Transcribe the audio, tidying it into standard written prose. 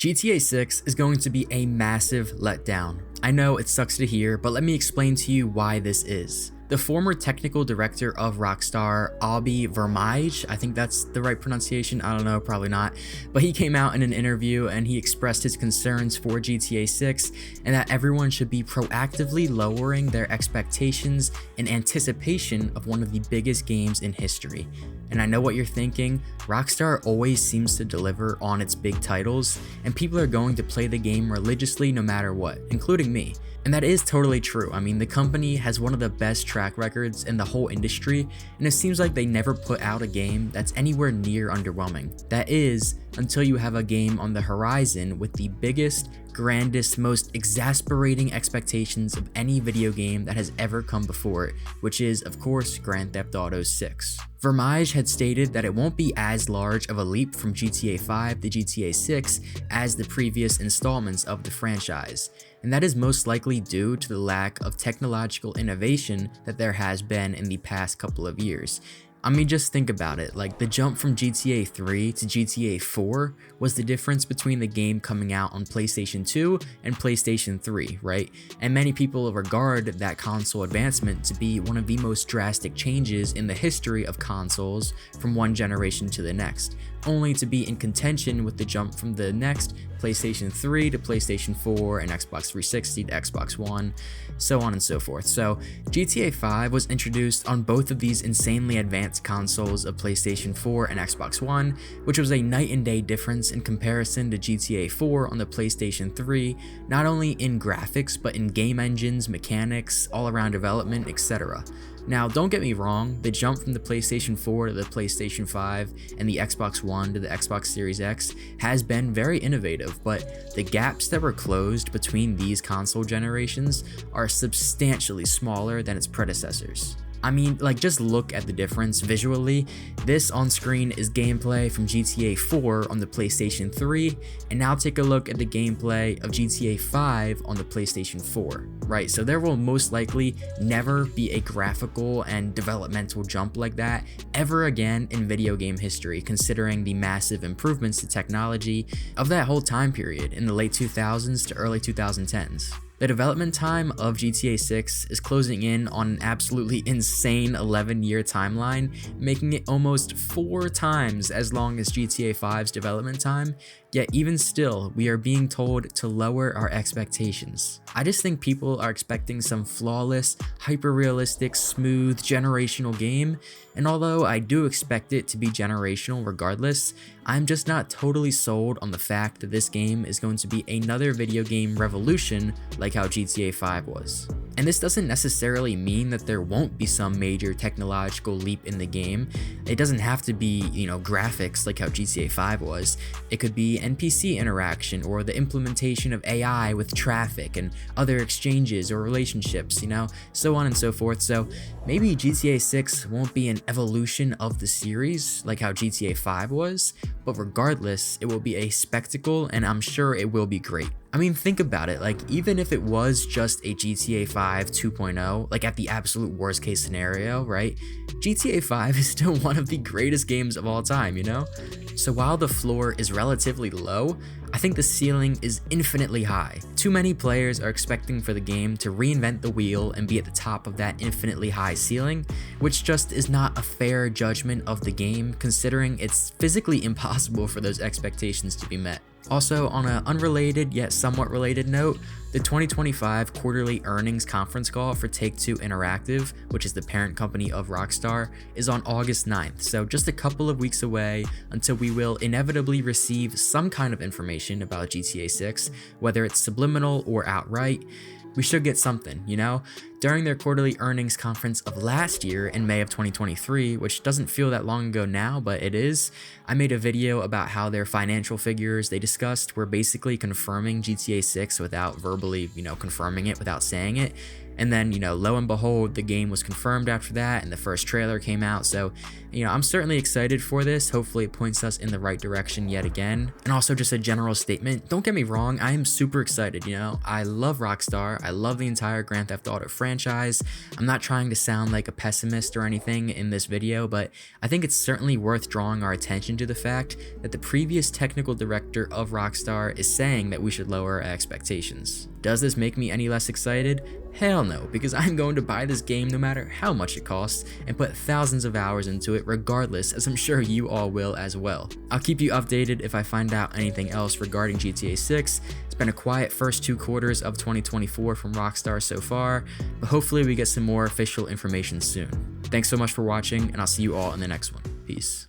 GTA 6 is going to be a massive letdown. I know it sucks to hear, but let me explain to you why this is. The former technical director of Rockstar, Avi Vermeij, I think that's the right pronunciation, I don't know, probably not, but he came out in an interview and he expressed his concerns for GTA 6 and that everyone should be proactively lowering their expectations in anticipation of one of the biggest games in history. And I know what you're thinking, Rockstar always seems to deliver on its big titles, and people are going to play the game religiously no matter what, including me. And that is totally true. I mean, the company has one of the best track records in the whole industry, and it seems like they never put out a game that's anywhere near underwhelming. That is, until you have a game on the horizon with the biggest, grandest, most exasperating expectations of any video game that has ever come before it, which is, of course, Grand Theft Auto 6. Vermeij had stated that it won't be as large of a leap from GTA 5 to GTA 6 as the previous installments of the franchise, and that is most likely due to the lack of technological innovation that there has been in the past couple of years. I mean, just think about it, like the jump from GTA 3 to GTA 4 was the difference between the game coming out on PlayStation 2 and PlayStation 3, right? And many people regard that console advancement to be one of the most drastic changes in the history of consoles from one generation to the next, only to be in contention with the jump from the next PlayStation 3 to PlayStation 4 and Xbox 360 to Xbox One, so on and so forth. So GTA 5 was introduced on both of these insanely advanced consoles of PlayStation 4 and Xbox One, which was a night and day difference in comparison to GTA 4 on the PlayStation 3, not only in graphics but in game engines, mechanics, all-around development, etc. Now, don't get me wrong, the jump from the PlayStation 4 to the PlayStation 5 and the Xbox One to the Xbox Series X has been very innovative, but the gaps that were closed between these console generations are substantially smaller than its predecessors. I mean, like, just look at the difference visually. This on screen is gameplay from GTA 4 on the PlayStation 3, and now take a look at the gameplay of GTA 5 on the PlayStation 4, right? So there will most likely never be a graphical and developmental jump like that ever again in video game history, considering the massive improvements to technology of that whole time period in the late 2000s to early 2010s. The development time of GTA 6 is closing in on an absolutely insane 11-year timeline, making it almost 4 times as long as GTA 5's development time, yet even still, we are being told to lower our expectations. I just think people are expecting some flawless, hyper-realistic, smooth, generational game, and although I do expect it to be generational regardless, I'm just not totally sold on the fact that this game is going to be another video game revolution like how GTA 5 was. And this doesn't necessarily mean that there won't be some major technological leap in the game. It doesn't have to be, graphics like how GTA 5 was. It could be NPC interaction or the implementation of AI with traffic and other exchanges or relationships, so on and so forth. So maybe GTA 6 won't be an evolution of the series like how GTA 5 was, but regardless, it will be a spectacle and I'm sure it will be great. I mean, think about it, like even if it was just a GTA 5 2.0, like at the absolute worst case scenario, right? GTA 5 is still one of the greatest games of all time, So while the floor is relatively low, I think the ceiling is infinitely high. Too many players are expecting for the game to reinvent the wheel and be at the top of that infinitely high ceiling, which just is not a fair judgment of the game considering it's physically impossible for those expectations to be met. Also, on an unrelated yet somewhat related note, the 2025 quarterly earnings conference call for Take-Two Interactive, which is the parent company of Rockstar, is on August 9th, so just a couple of weeks away until we will inevitably receive some kind of information about GTA 6, whether it's subliminal or outright. We should get something, During their quarterly earnings conference of last year in May of 2023, which doesn't feel that long ago now, but it is, I made a video about how their financial figures they discussed were basically confirming GTA 6 without verbally, confirming it without saying it. And then, lo and behold, the game was confirmed after that and the first trailer came out. So, I'm certainly excited for this. Hopefully it points us in the right direction yet again. And also just a general statement, don't get me wrong, I am super excited, I love Rockstar. I love the entire Grand Theft Auto franchise. I'm not trying to sound like a pessimist or anything in this video, but I think it's certainly worth drawing our attention to the fact that the previous technical director of Rockstar is saying that we should lower our expectations. Does this make me any less excited? Hell no, because I'm going to buy this game no matter how much it costs and put thousands of hours into it regardless, as I'm sure you all will as well. I'll keep you updated if I find out anything else regarding GTA 6. It's been a quiet first 2 quarters of 2024 from Rockstar so far, but hopefully we get some more official information soon. Thanks so much for watching, and I'll see you all in the next one. Peace.